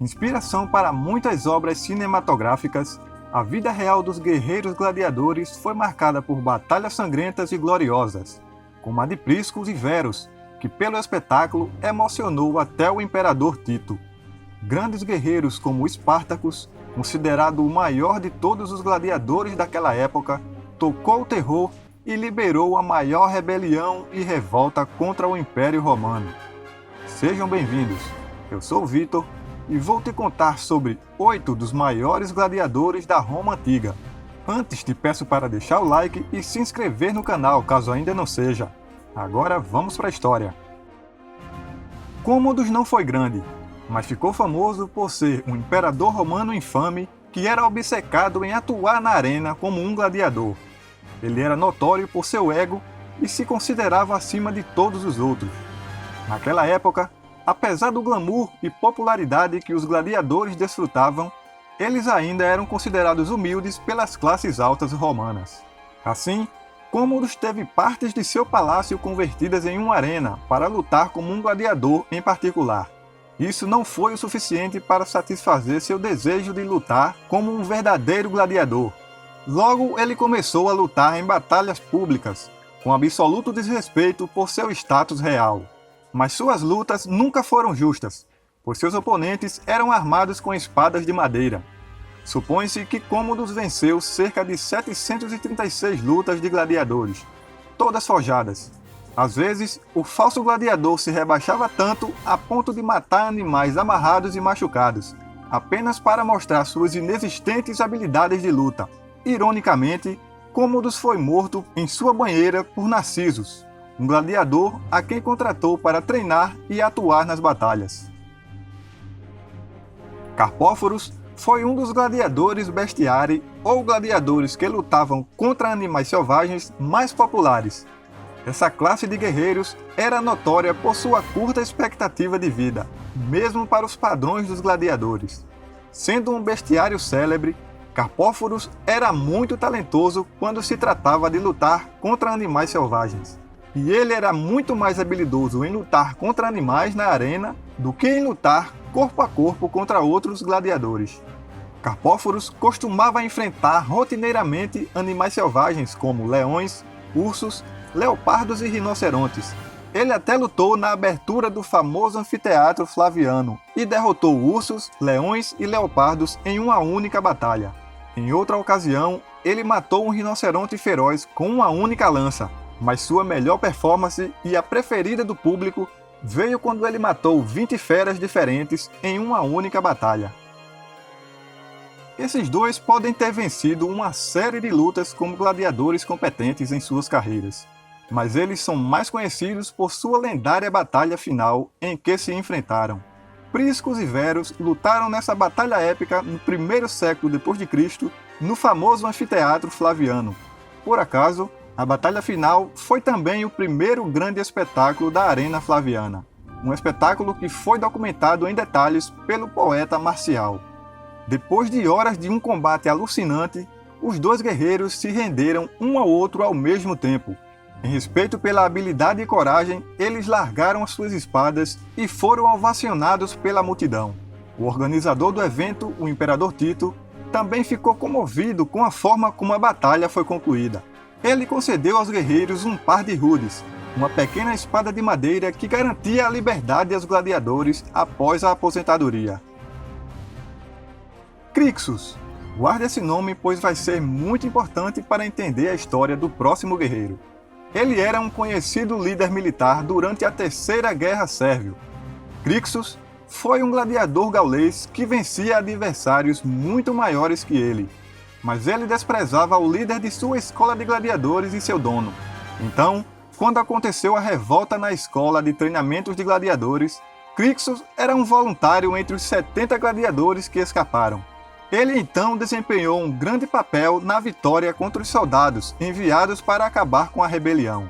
Inspiração para muitas obras cinematográficas, a vida real dos guerreiros gladiadores foi marcada por batalhas sangrentas e gloriosas, como a de Priscos e Verus, que pelo espetáculo emocionou até o imperador Tito. Grandes guerreiros como Espartacus, considerado o maior de todos os gladiadores daquela época, tocou o terror e liberou a maior rebelião e revolta contra o Império Romano. Sejam bem-vindos, eu sou o Vitor e vou te contar sobre 8 dos maiores gladiadores da Roma Antiga. Antes te peço para deixar o like e se inscrever no canal caso ainda não seja. Agora vamos para a história. Cômodos não foi grande, mas ficou famoso por ser um imperador romano infame que era obcecado em atuar na arena como um gladiador. Ele era notório por seu ego e se considerava acima de todos os outros. Naquela época, apesar do glamour e popularidade que os gladiadores desfrutavam, eles ainda eram considerados humildes pelas classes altas romanas. Assim, Cômodos teve partes de seu palácio convertidas em uma arena para lutar como um gladiador em particular. Isso não foi o suficiente para satisfazer seu desejo de lutar como um verdadeiro gladiador. Logo, ele começou a lutar em batalhas públicas, com absoluto desrespeito por seu status real. Mas suas lutas nunca foram justas, pois seus oponentes eram armados com espadas de madeira. Supõe-se que Cômodos venceu cerca de 736 lutas de gladiadores, todas forjadas. Às vezes, o falso gladiador se rebaixava tanto a ponto de matar animais amarrados e machucados, apenas para mostrar suas inexistentes habilidades de luta. Ironicamente, Cômodos foi morto em sua banheira por Narcisos, um gladiador a quem contratou para treinar e atuar nas batalhas. Carpóforos foi um dos gladiadores bestiari ou gladiadores que lutavam contra animais selvagens mais populares. Essa classe de guerreiros era notória por sua curta expectativa de vida, mesmo para os padrões dos gladiadores. Sendo um bestiário célebre, Carpóforos era muito talentoso quando se tratava de lutar contra animais selvagens. E ele era muito mais habilidoso em lutar contra animais na arena do que em lutar corpo a corpo contra outros gladiadores. Carpóforos costumava enfrentar rotineiramente animais selvagens como leões, ursos, leopardos e rinocerontes. Ele até lutou na abertura do famoso anfiteatro Flaviano e derrotou ursos, leões e leopardos em uma única batalha. Em outra ocasião, ele matou um rinoceronte feroz com uma única lança, mas sua melhor performance e a preferida do público veio quando ele matou 20 feras diferentes em uma única batalha. Esses dois podem ter vencido uma série de lutas como gladiadores competentes em suas carreiras, mas eles são mais conhecidos por sua lendária batalha final em que se enfrentaram. Priscos e Verus lutaram nessa batalha épica no primeiro século depois de Cristo, no famoso anfiteatro Flaviano. Por acaso, a batalha final foi também o primeiro grande espetáculo da Arena Flaviana, um espetáculo que foi documentado em detalhes pelo poeta Marcial. Depois de horas de um combate alucinante, os dois guerreiros se renderam um ao outro ao mesmo tempo. Em respeito pela habilidade e coragem, eles largaram as suas espadas e foram ovacionados pela multidão. O organizador do evento, o imperador Tito, também ficou comovido com a forma como a batalha foi concluída. Ele concedeu aos guerreiros um par de rudes, uma pequena espada de madeira que garantia a liberdade aos gladiadores após a aposentadoria. Crixus. Guarde esse nome, pois vai ser muito importante para entender a história do próximo guerreiro. Ele era um conhecido líder militar durante a Terceira Guerra Sérvio. Crixus foi um gladiador gaulês que vencia adversários muito maiores que ele, mas ele desprezava o líder de sua escola de gladiadores e seu dono. Então, quando aconteceu a revolta na escola de treinamentos de gladiadores, Crixus era um voluntário entre os 70 gladiadores que escaparam. Ele então desempenhou um grande papel na vitória contra os soldados enviados para acabar com a rebelião.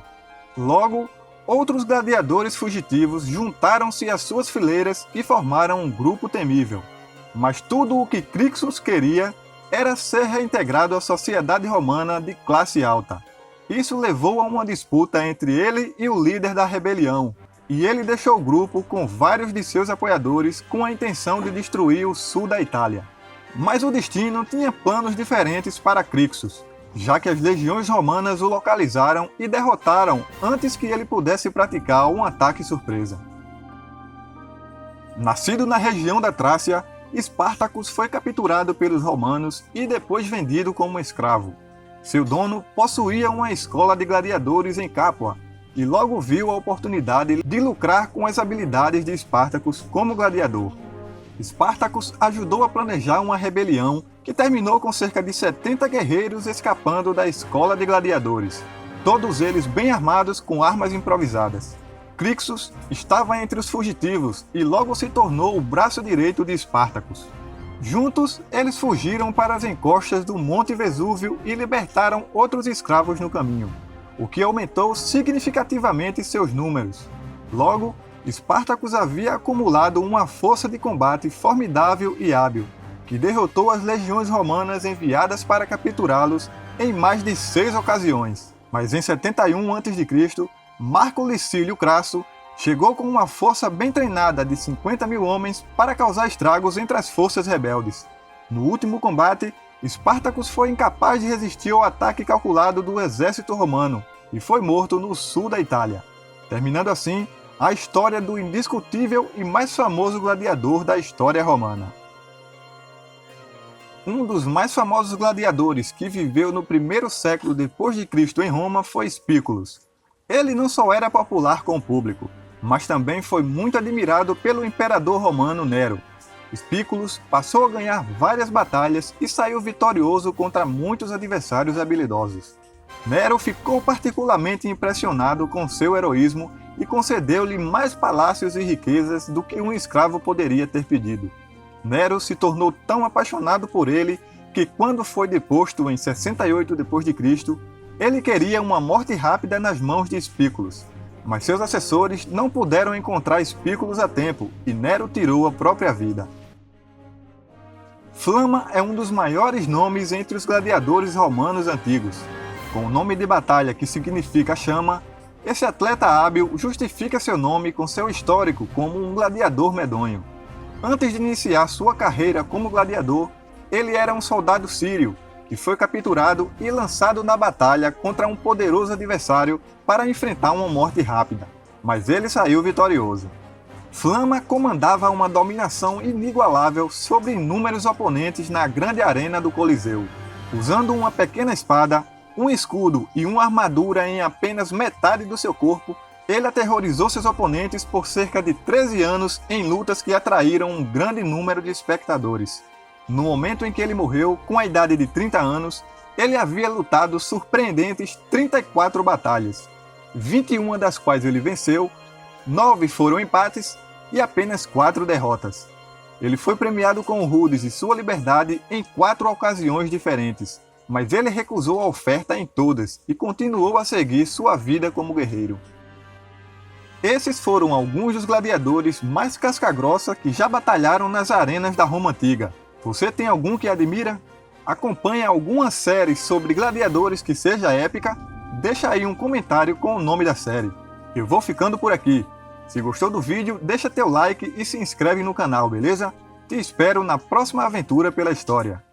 Logo, outros gladiadores fugitivos juntaram-se às suas fileiras e formaram um grupo temível. Mas tudo o que Crixus queria era ser reintegrado à sociedade romana de classe alta. Isso levou a uma disputa entre ele e o líder da rebelião, e ele deixou o grupo com vários de seus apoiadores com a intenção de destruir o sul da Itália. Mas o destino tinha planos diferentes para Crixus, já que as legiões romanas o localizaram e derrotaram antes que ele pudesse praticar um ataque surpresa. Nascido na região da Trácia, Espartacus foi capturado pelos romanos e depois vendido como escravo. Seu dono possuía uma escola de gladiadores em Capua e logo viu a oportunidade de lucrar com as habilidades de Espartacus como gladiador. Espartacus ajudou a planejar uma rebelião que terminou com cerca de 70 guerreiros escapando da escola de gladiadores, todos eles bem armados com armas improvisadas. Crixus estava entre os fugitivos e logo se tornou o braço direito de Espartacus. Juntos, eles fugiram para as encostas do Monte Vesúvio e libertaram outros escravos no caminho, o que aumentou significativamente seus números. Logo, Espartacus havia acumulado uma força de combate formidável e hábil, que derrotou as legiões romanas enviadas para capturá-los em mais de 6 ocasiões. Mas em 71 a.C., Marco Licílio Crasso chegou com uma força bem treinada de 50.000 homens para causar estragos entre as forças rebeldes. No último combate, Espartacus foi incapaz de resistir ao ataque calculado do exército romano e foi morto no sul da Itália, terminando assim a história do indiscutível e mais famoso gladiador da história romana. Um dos mais famosos gladiadores que viveu no primeiro século depois de Cristo em Roma foi Spículos. Ele não só era popular com o público, mas também foi muito admirado pelo imperador romano Nero. Spículos passou a ganhar várias batalhas e saiu vitorioso contra muitos adversários habilidosos. Nero ficou particularmente impressionado com seu heroísmo e concedeu-lhe mais palácios e riquezas do que um escravo poderia ter pedido. Nero se tornou tão apaixonado por ele que, quando foi deposto em 68 d.C., ele queria uma morte rápida nas mãos de Spículos, mas seus assessores não puderam encontrar Spículos a tempo e Nero tirou a própria vida. Flama é um dos maiores nomes entre os gladiadores romanos antigos. Com o nome de batalha que significa chama, esse atleta hábil justifica seu nome com seu histórico como um gladiador medonho. Antes de iniciar sua carreira como gladiador, ele era um soldado sírio, que foi capturado e lançado na batalha contra um poderoso adversário para enfrentar uma morte rápida, mas ele saiu vitorioso. Flama comandava uma dominação inigualável sobre inúmeros oponentes na grande arena do Coliseu. Usando uma pequena espada, um escudo e uma armadura em apenas metade do seu corpo, ele aterrorizou seus oponentes por cerca de 13 anos em lutas que atraíram um grande número de espectadores. No momento em que ele morreu, com a idade de 30 anos, ele havia lutado surpreendentes 34 batalhas, 21 das quais ele venceu, 9 foram empates e apenas 4 derrotas. Ele foi premiado com Rhodes e sua liberdade em 4 ocasiões diferentes, mas ele recusou a oferta em todas e continuou a seguir sua vida como guerreiro. Esses foram alguns dos gladiadores mais casca-grossa que já batalharam nas arenas da Roma Antiga. Você tem algum que admira? Acompanha alguma série sobre gladiadores que seja épica? Deixa aí um comentário com o nome da série. Eu vou ficando por aqui. Se gostou do vídeo, deixa teu like e se inscreve no canal, beleza? Te espero na próxima aventura pela história.